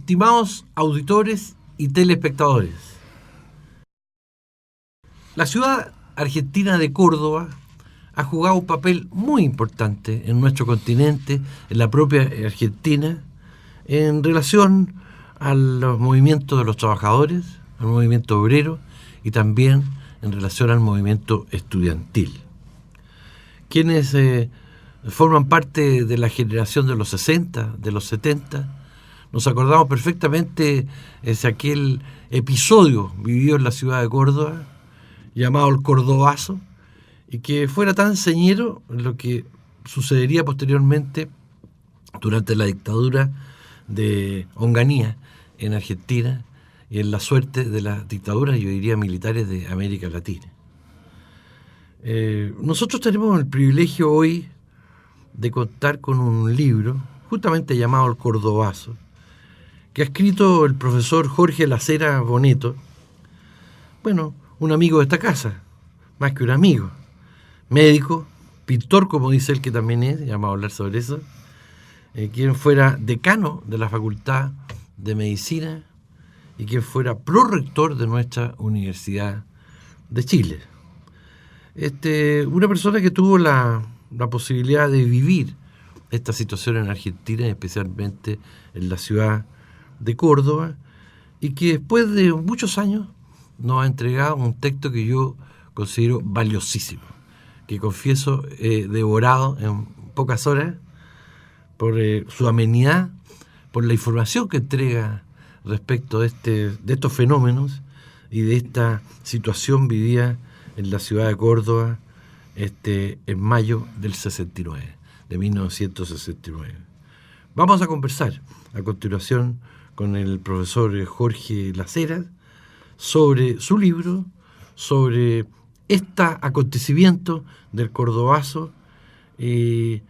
Estimados auditores y telespectadores, la ciudad argentina de Córdoba ha jugado un papel muy importante en nuestro continente, en la propia Argentina, en relación a los movimientos de los trabajadores, al movimiento obrero y también en relación al movimiento estudiantil. Quienes forman parte de la generación de los 60, de los 70, nos acordamos perfectamente de aquel episodio vivido en la ciudad de Córdoba, llamado el Cordobazo, y que fuera tan señero lo que sucedería posteriormente durante la dictadura de Onganía en Argentina y en la suerte de las dictaduras, yo diría, militares de América Latina. Nosotros tenemos el privilegio hoy de contar con un libro justamente llamado El Cordobazo, que ha escrito el profesor Jorge Lacera Boneto, bueno, un amigo de esta casa, más que un amigo, médico, pintor, como dice él que también es, ya vamos a hablar sobre eso, quien fuera decano de la Facultad de Medicina y quien fuera prorector de nuestra Universidad de Chile. Una persona que tuvo la posibilidad de vivir esta situación en Argentina, especialmente en la ciudad de Córdoba, y que después de muchos años nos ha entregado un texto que yo considero valiosísimo, que confieso devorado en pocas horas por su amenidad, por la información que entrega respecto de estos fenómenos y de esta situación vivida en la ciudad de Córdoba en mayo del 69, de 1969. Vamos a conversar a continuación con el profesor Jorge Lacera sobre su libro, sobre este acontecimiento del Cordobazo y,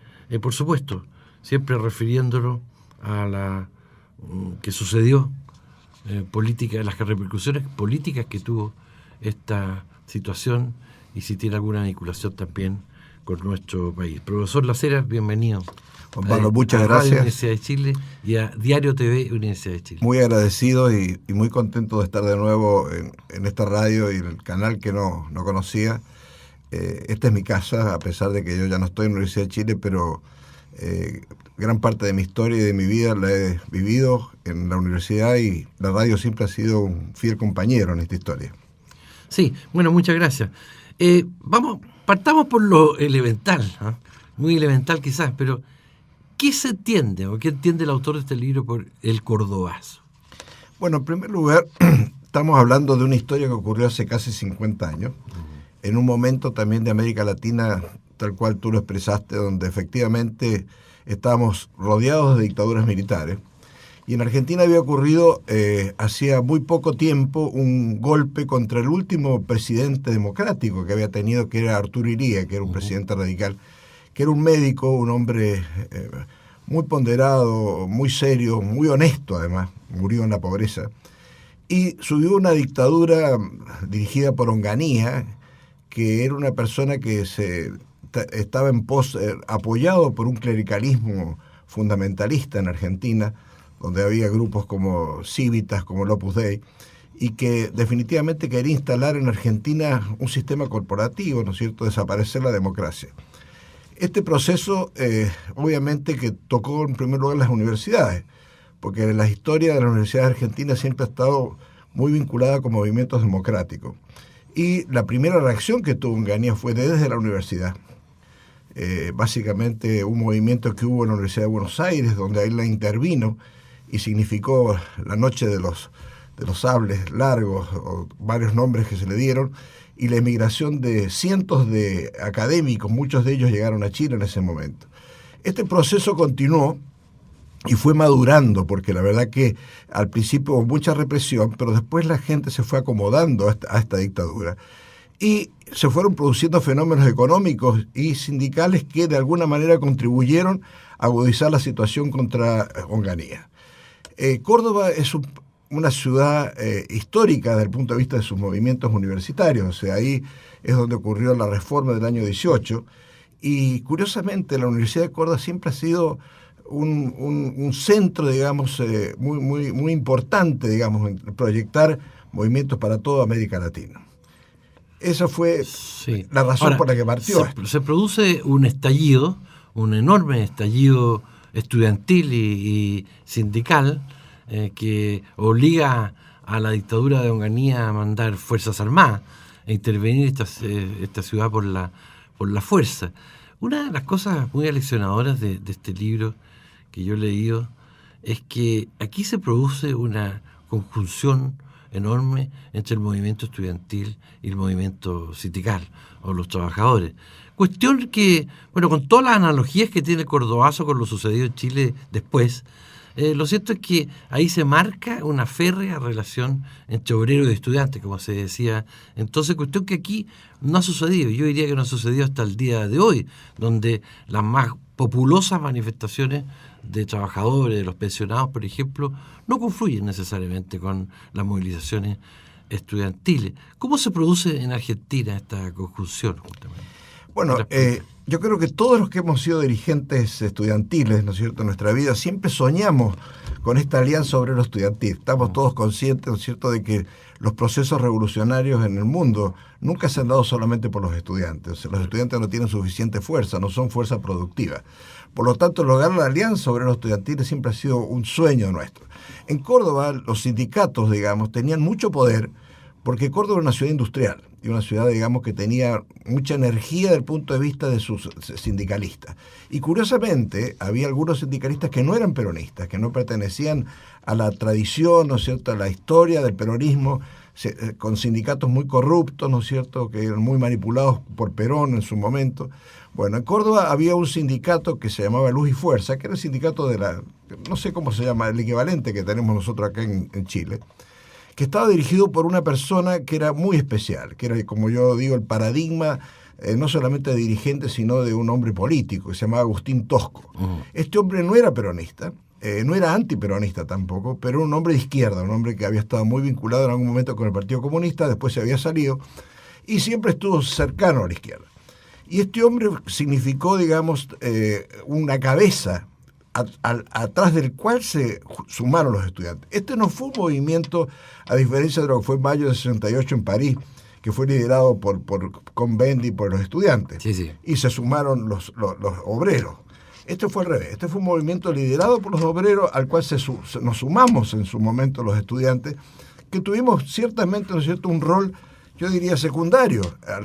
por supuesto, siempre refiriéndolo a la que sucedió, las repercusiones políticas que tuvo esta situación y si tiene alguna vinculación también con nuestro país. Profesor Lacera, bienvenido. Juan Pablo, muchas gracias. Radio Universidad de Chile y a Diario TV Universidad de Chile. Muy agradecido y muy contento de estar de nuevo en esta radio y en el canal que no conocía. Esta es mi casa, a pesar de que yo ya no estoy en la Universidad de Chile, pero gran parte de mi historia y de mi vida la he vivido en la universidad y la radio siempre ha sido un fiel compañero en esta historia. Sí, bueno, muchas gracias. Partamos por lo elemental, ¿eh? Muy elemental quizás, pero ¿qué se entiende o qué entiende el autor de este libro por el Cordobazo? Bueno, en primer lugar, estamos hablando de una historia que ocurrió hace casi 50 años, en un momento también de América Latina, tal cual tú lo expresaste, donde efectivamente estábamos rodeados de dictaduras militares. Y en Argentina había ocurrido hacía muy poco tiempo un golpe contra el último presidente democrático que había tenido, que era Arturo Illia, que era un presidente radical, que era un médico, un hombre muy ponderado, muy serio, muy honesto además, murió en la pobreza. Y subió una dictadura dirigida por Onganía, que era una persona que estaba apoyado por un clericalismo fundamentalista en Argentina, donde había grupos como Civitas, como el Opus Dei, y que definitivamente quería instalar en Argentina un sistema corporativo, ¿no es cierto?, desaparecer la democracia. Este proceso, obviamente, que tocó en primer lugar las universidades, porque la historia de las universidades argentinas siempre ha estado muy vinculada con movimientos democráticos. Y la primera reacción que tuvo Onganía fue desde la universidad. Básicamente un movimiento que hubo en la Universidad de Buenos Aires, donde él la intervino y significó la noche de los sables largos, o varios nombres que se le dieron, y la emigración de cientos de académicos, muchos de ellos llegaron a Chile en ese momento. Este proceso continuó y fue madurando, porque la verdad que al principio hubo mucha represión, pero después la gente se fue acomodando a esta dictadura. Y se fueron produciendo fenómenos económicos y sindicales que de alguna manera contribuyeron a agudizar la situación contra Onganía. Córdoba es una ciudad histórica desde el punto de vista de sus movimientos universitarios, o sea, ahí es donde ocurrió la reforma del año 18, y curiosamente la Universidad de Córdoba siempre ha sido un centro, digamos, muy importante, digamos, en proyectar movimientos para toda América Latina. Esa fue la razón por la que partió. Se produce un estallido, un enorme estallido estudiantil y sindical que obliga a la dictadura de Onganía a mandar fuerzas armadas a intervenir esta ciudad por la fuerza. Una de las cosas muy aleccionadoras de este libro que yo he leído es que aquí se produce una conjunción enorme entre el movimiento estudiantil y el movimiento sindical o los trabajadores. Cuestión que, bueno, con todas las analogías que tiene el Cordobazo con lo sucedido en Chile después, lo cierto es que ahí se marca una férrea relación entre obrero y estudiante, como se decía. Entonces, cuestión que aquí no ha sucedido. Yo diría que no ha sucedido hasta el día de hoy, donde las más populosas manifestaciones de trabajadores, de los pensionados, por ejemplo, no confluyen necesariamente con las movilizaciones estudiantiles. ¿Cómo se produce en Argentina esta conjunción, justamente? Bueno, yo creo que todos los que hemos sido dirigentes estudiantiles, ¿no es cierto?, en nuestra vida, siempre soñamos con esta alianza obrero-estudiantil. Estamos todos conscientes, ¿no es cierto?, de que los procesos revolucionarios en el mundo nunca se han dado solamente por los estudiantes. O sea, los estudiantes no tienen suficiente fuerza, no son fuerza productiva. Por lo tanto, lograr la alianza obrero-estudiantil siempre ha sido un sueño nuestro. En Córdoba, los sindicatos, digamos, tenían mucho poder porque Córdoba era una ciudad industrial y una ciudad, digamos, que tenía mucha energía desde el punto de vista de sus sindicalistas. Y curiosamente, había algunos sindicalistas que no eran peronistas, que no pertenecían a la tradición, ¿no es cierto?, a la historia del peronismo, con sindicatos muy corruptos, ¿no es cierto?, que eran muy manipulados por Perón en su momento. Bueno, en Córdoba había un sindicato que se llamaba Luz y Fuerza, que era el sindicato de no sé cómo se llama, el equivalente que tenemos nosotros acá en Chile, que estaba dirigido por una persona que era muy especial, que era, como yo digo, el paradigma no solamente de dirigente, sino de un hombre político, que se llamaba Agustín Tosco. Este hombre no era peronista, no era antiperonista tampoco, pero era un hombre de izquierda, un hombre que había estado muy vinculado en algún momento con el Partido Comunista, después se había salido, y siempre estuvo cercano a la izquierda. Y este hombre significó, digamos, una cabeza atrás del cual se sumaron los estudiantes. Este no fue un movimiento, a diferencia de lo que fue en mayo de 68 en París, que fue liderado por Cohn-Bendit y por los estudiantes, sí. Y se sumaron los obreros. Este fue al revés. Este fue un movimiento liderado por los obreros, al cual nos sumamos en su momento los estudiantes, que tuvimos ciertamente, ¿no es cierto?, un rol, yo diría, secundario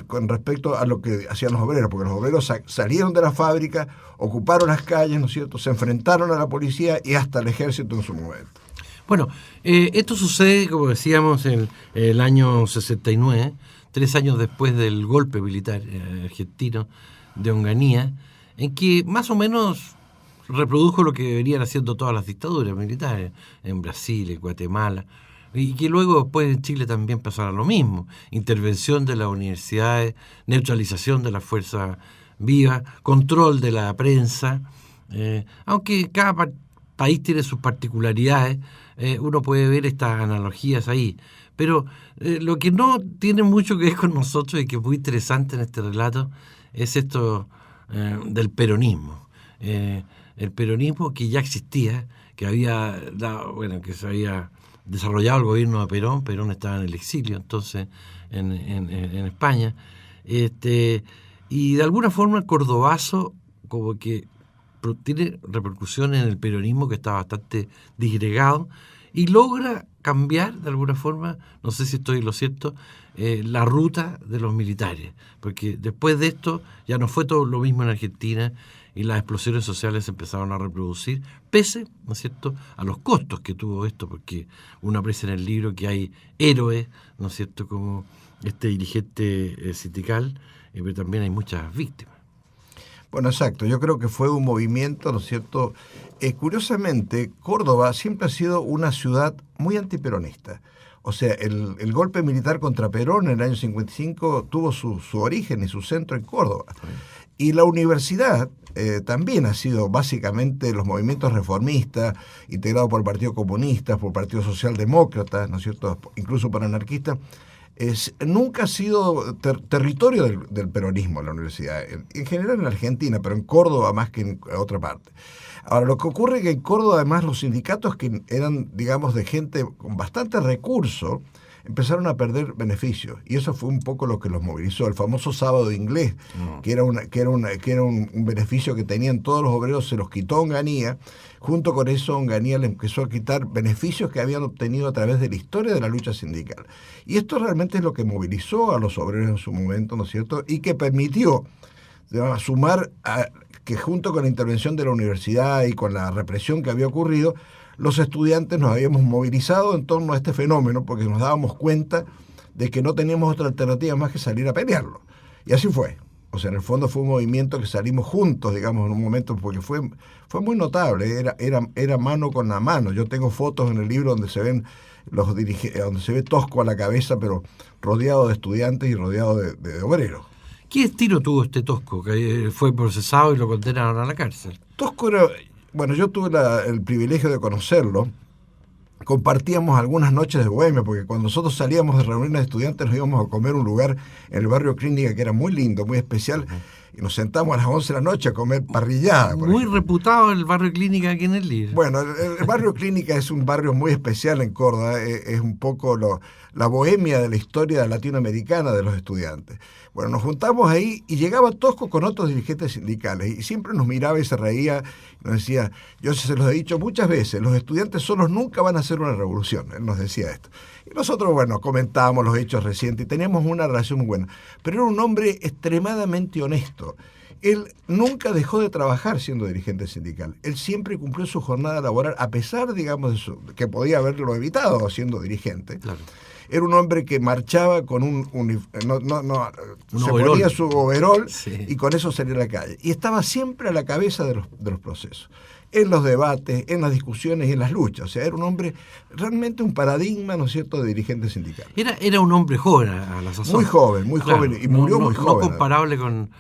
con respecto a lo que hacían los obreros, porque los obreros salieron de la fábrica, ocuparon las calles, ¿no es cierto?, se enfrentaron a la policía y hasta al ejército en su momento. Bueno, esto sucede, como decíamos, en el año 69, 3 años después del golpe militar argentino de Onganía, en que más o menos reprodujo lo que venían haciendo todas las dictaduras militares, en Brasil, en Guatemala, y que luego después en Chile también pasara lo mismo. Intervención de las universidades, neutralización de las fuerzas vivas, control de la prensa. Aunque cada país tiene sus particularidades, uno puede ver estas analogías ahí. Pero lo que no tiene mucho que ver con nosotros y que es muy interesante en este relato es esto del peronismo. El peronismo que ya existía, que había que se había desarrollado el gobierno de Perón. Perón estaba en el exilio entonces en España, y de alguna forma el Cordobazo como que tiene repercusión en el peronismo, que está bastante disgregado, y logra cambiar de alguna forma, no sé si estoy en lo cierto, la ruta de los militares, porque después de esto ya no fue todo lo mismo en Argentina y las explosiones sociales se empezaron a reproducir, pese, ¿no es cierto?, a los costos que tuvo esto, porque uno aprecia en el libro que hay héroes, ¿no es cierto?, como este dirigente sindical, pero también hay muchas víctimas. Bueno, exacto. Yo creo que fue un movimiento, ¿no es cierto? Curiosamente, Córdoba siempre ha sido una ciudad muy antiperonista. O sea, el golpe militar contra Perón en el año 55 tuvo su origen y su centro en Córdoba. Y la universidad también ha sido básicamente los movimientos reformistas, integrados por el Partido Comunista, por el Partido Socialdemócrata, ¿no es cierto?, incluso por anarquistas. nunca ha sido territorio del peronismo la universidad, en general en Argentina, pero en Córdoba más que en otra parte. Ahora, lo que ocurre es que en Córdoba, además, los sindicatos que eran, digamos, de gente con bastante recurso, empezaron a perder beneficios. Y eso fue un poco lo que los movilizó. El famoso sábado inglés, que era un beneficio que tenían todos los obreros, se los quitó Onganía. Junto con eso, Onganía le empezó a quitar beneficios que habían obtenido a través de la historia de la lucha sindical. Y esto realmente es lo que movilizó a los obreros en su momento, ¿no es cierto? Y que permitió sumar a que junto con la intervención de la universidad y con la represión que había ocurrido, los estudiantes nos habíamos movilizado en torno a este fenómeno porque nos dábamos cuenta de que no teníamos otra alternativa más que salir a pelearlo. Y así fue. O sea, en el fondo fue un movimiento que salimos juntos, digamos, en un momento, porque fue muy notable, era mano con la mano. Yo tengo fotos en el libro donde se ven donde se ve Tosco a la cabeza, pero rodeado de estudiantes y rodeado de obreros. ¿Qué estilo tuvo este Tosco, que fue procesado y lo condenaron a la cárcel? Tosco era... Bueno, yo tuve el privilegio de conocerlo. Compartíamos algunas noches de bohemia, porque cuando nosotros salíamos de reuniones de estudiantes nos íbamos a comer a un lugar en el barrio Clínica que era muy lindo, muy especial, y nos sentamos a las 11 de la noche a comer parrillada. Muy ejemplo. Reputado el barrio Clínica aquí en el libro. Bueno, el barrio Clínica es un barrio muy especial en Córdoba, es un poco la bohemia de la historia latinoamericana de los estudiantes. Bueno, nos juntamos ahí y llegaba Tosco con otros dirigentes sindicales y siempre nos miraba y se reía y nos decía, yo se los he dicho muchas veces, los estudiantes solos nunca van a hacer una revolución, él nos decía esto. Y nosotros, bueno, comentábamos los hechos recientes y teníamos una relación muy buena, pero era un hombre extremadamente honesto. Él nunca dejó de trabajar siendo dirigente sindical. Él siempre cumplió su jornada laboral, a pesar, digamos, que podía haberlo evitado siendo dirigente. Claro. Era un hombre que marchaba con se ponía su overol y con eso salía a la calle. Y estaba siempre a la cabeza de los procesos, en los debates, en las discusiones y en las luchas. O sea, era un hombre, realmente un paradigma, ¿no es cierto?, de dirigente sindical. Era un hombre joven a la sazón. Muy joven, y murió muy joven. No comparable con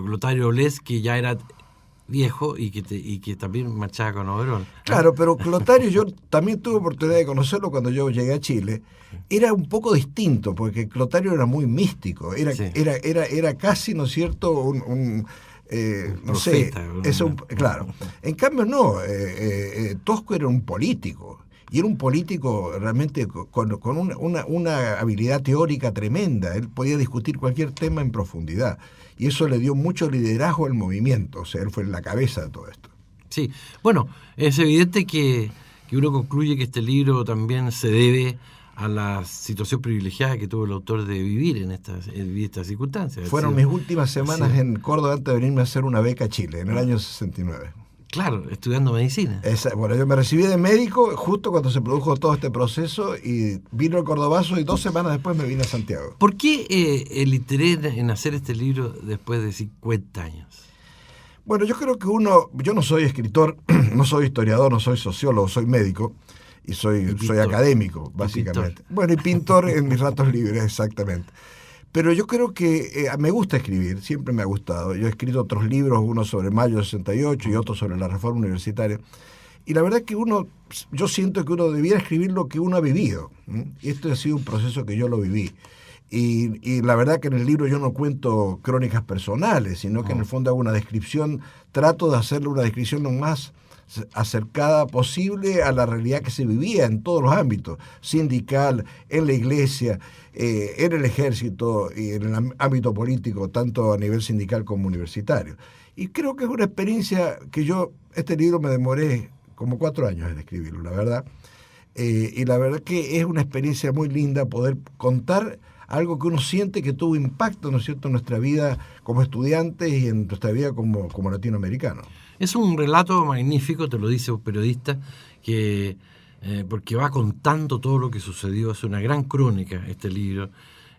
Glotario Bles, que ya era viejo y que también marchaba con overol. Claro, pero Clotario, yo también tuve oportunidad de conocerlo cuando yo llegué a Chile. Era un poco distinto, porque Clotario era muy místico, era casi, ¿no es cierto?, no profeta, sé, claro. En cambio no, Tosco era un político. Y era un político realmente con una habilidad teórica tremenda. Él podía discutir cualquier tema en profundidad. Y eso le dio mucho liderazgo al movimiento. O sea, él fue en la cabeza de todo esto. Sí, bueno, es evidente que uno concluye que este libro también se debe a la situación privilegiada que tuvo el autor de vivir en estas circunstancias. Fueron mis últimas semanas en Córdoba antes de venirme a hacer una beca a Chile, en el año 69. Claro, estudiando medicina. Bueno, yo me recibí de médico justo cuando se produjo todo este proceso y vino el Cordobazo y 2 semanas después me vine a Santiago. ¿Por qué el interés en hacer este libro después de 50 años? Bueno, yo creo que yo no soy escritor, no soy historiador, no soy sociólogo, soy médico y soy académico, básicamente. Bueno, y pintor en mis ratos libres, exactamente. Pero yo creo que me gusta escribir, siempre me ha gustado. Yo he escrito otros libros, uno sobre Mayo del 68 y otro sobre la reforma universitaria. Y la verdad es que yo siento que uno debiera escribir lo que uno ha vivido. Y esto ha sido un proceso que yo lo viví. Y la verdad que en el libro yo no cuento crónicas personales, sino que en el fondo hago una descripción, trato de hacerle una descripción lo más acercada posible a la realidad que se vivía en todos los ámbitos, sindical, en la iglesia, en el ejército y en el ámbito político, tanto a nivel sindical como universitario. Y creo que es una experiencia que este libro me demoré como 4 años en escribirlo, la verdad. Y la verdad que es una experiencia muy linda poder contar algo que uno siente que tuvo impacto, ¿no es cierto?, en nuestra vida como estudiantes y en nuestra vida como latinoamericanos. Es un relato magnífico, te lo dice un periodista, que porque va contando todo lo que sucedió. Es una gran crónica este libro,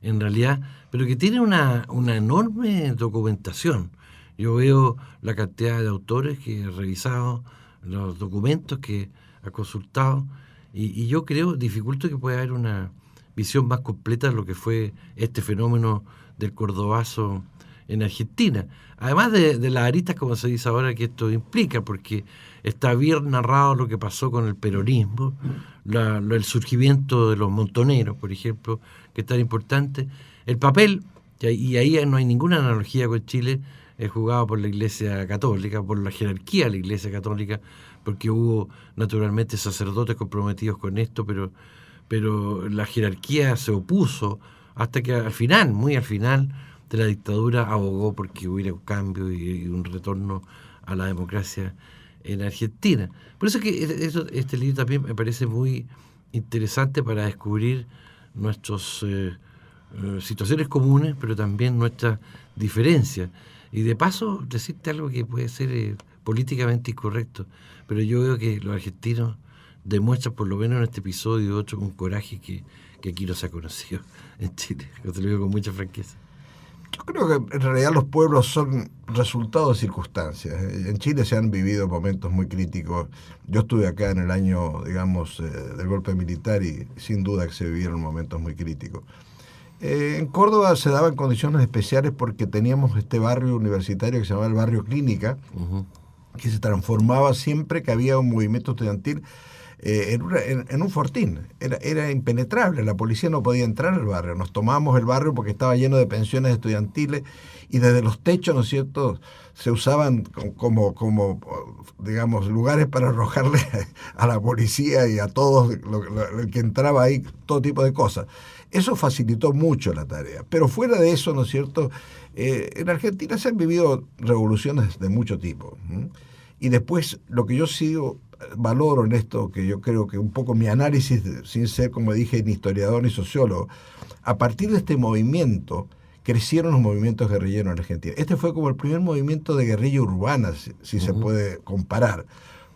en realidad, pero que tiene una enorme documentación. Yo veo la cantidad de autores que he revisado, los documentos que ha consultado, y yo creo, dificulto que pueda haber una visión más completa de lo que fue este fenómeno del Cordobazo en Argentina. Además de las aristas, como se dice ahora, que esto implica, porque está bien narrado lo que pasó con el peronismo, el surgimiento de los montoneros, por ejemplo, que es tan importante. El papel, y ahí no hay ninguna analogía con Chile, es jugado por la Iglesia Católica, por la jerarquía de la Iglesia Católica, porque hubo naturalmente sacerdotes comprometidos con esto, pero la jerarquía se opuso hasta que al final, muy al final de la dictadura, abogó porque hubiera un cambio y un retorno a la democracia en Argentina. Por eso es que este libro también me parece muy interesante para descubrir nuestras situaciones comunes, pero también nuestras diferencias. Y de paso, decirte algo que puede ser políticamente incorrecto, pero yo veo que los argentinos demuestran, por lo menos en este episodio y otro, un coraje que aquí no se ha conocido en Chile. Yo te lo digo con mucha franqueza. Yo creo que en realidad los pueblos son resultado de circunstancias. En Chile se han vivido momentos muy críticos. Yo estuve acá en el año, digamos, del golpe militar y sin duda que se vivieron momentos muy críticos. En Córdoba se daban condiciones especiales porque teníamos este barrio universitario que se llamaba el barrio Clínica, que se transformaba siempre que había un movimiento estudiantil en un fortín. Era impenetrable, la policía no podía entrar al barrio. Nos tomábamos el barrio porque estaba lleno de pensiones estudiantiles y desde los techos, ¿no es cierto?, se usaban como digamos, lugares para arrojarle a la policía y a todos el que entraba ahí, todo tipo de cosas. Eso facilitó mucho la tarea. Pero fuera de eso, ¿no es cierto?, en Argentina se han vivido revoluciones de mucho tipo. Y después, lo que yo valoro en esto, que yo creo que un poco mi análisis, sin ser, como dije, ni historiador ni sociólogo, a partir de este movimiento crecieron los movimientos guerrilleros en Argentina. Este fue como el primer movimiento de guerrilla urbana, si se puede comparar,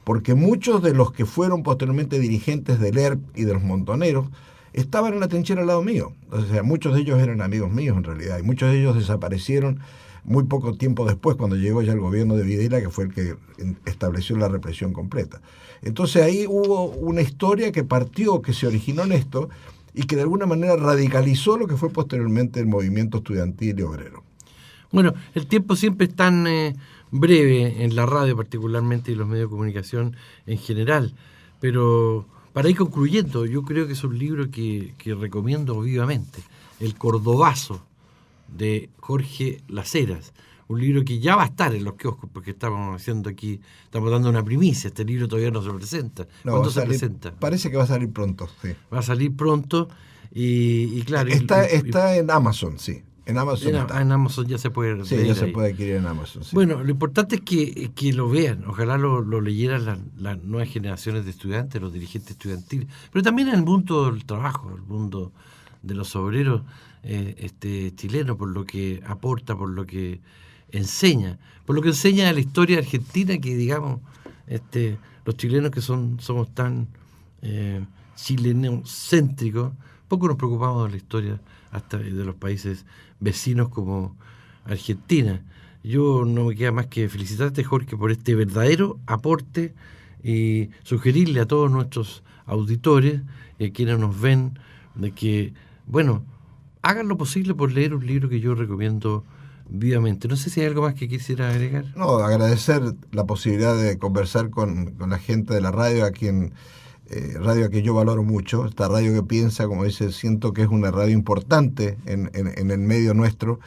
porque muchos de los que fueron posteriormente dirigentes del ERP y de los montoneros estaban en la trinchera al lado mío. O sea, muchos de ellos eran amigos míos en realidad, y muchos de ellos desaparecieron muy poco tiempo después, cuando llegó ya el gobierno de Videla, que fue el que estableció la represión completa. Entonces ahí hubo una historia que partió, que se originó en esto, y que de alguna manera radicalizó lo que fue posteriormente el movimiento estudiantil y obrero. Bueno, el tiempo siempre es tan breve en la radio particularmente y los medios de comunicación en general, pero para ir concluyendo, yo creo que es un libro que recomiendo vivamente, El Cordobazo, de Jorge Las Heras, un libro que ya va a estar en los kioscos, porque estamos haciendo aquí, estamos dando una primicia, este libro todavía no se presenta. ¿Cuándo se presenta? Parece que va a salir pronto, sí. Va a salir pronto y claro... Está en Amazon, sí. En Amazon en Amazon ya se puede sí, ya se puede adquirir en Amazon. Sí. Bueno, lo importante es que lo vean, ojalá lo leyeran las nuevas generaciones de estudiantes, los dirigentes estudiantiles, pero también en el mundo del trabajo, el mundo de los obreros chileno, por lo que aporta, por lo que enseña de la historia argentina, que digamos los chilenos que somos tan chilenocéntricos, poco nos preocupamos de la historia hasta de los países vecinos como Argentina. Yo no me queda más que felicitarte, Jorge, por este verdadero aporte y sugerirle a todos nuestros auditores y a quienes nos ven de que, bueno, hagan lo posible por leer un libro que yo recomiendo vivamente. No sé si hay algo más que quisiera agregar. No, agradecer la posibilidad de conversar con la gente de la radio, a quien radio que yo valoro mucho, esta radio que piensa, como dice, siento que es una radio importante en el medio nuestro,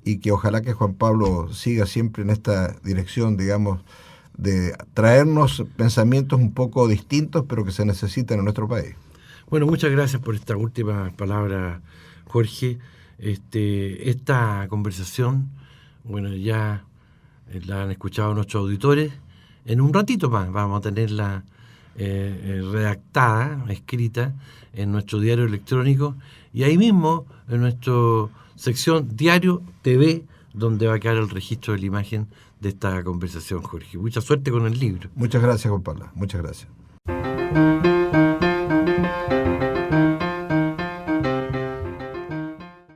y que ojalá que Juan Pablo siga siempre en esta dirección, digamos, de traernos pensamientos un poco distintos, pero que se necesitan en nuestro país. Bueno, muchas gracias por esta última palabra, Jorge. Esta conversación, bueno, ya la han escuchado nuestros auditores. En un ratito más vamos a tenerla redactada, escrita en nuestro diario electrónico, y ahí mismo en nuestra sección Diario TV, donde va a quedar el registro de la imagen de esta conversación, Jorge. Mucha suerte con el libro. Muchas gracias, Juan Pablo. Muchas gracias.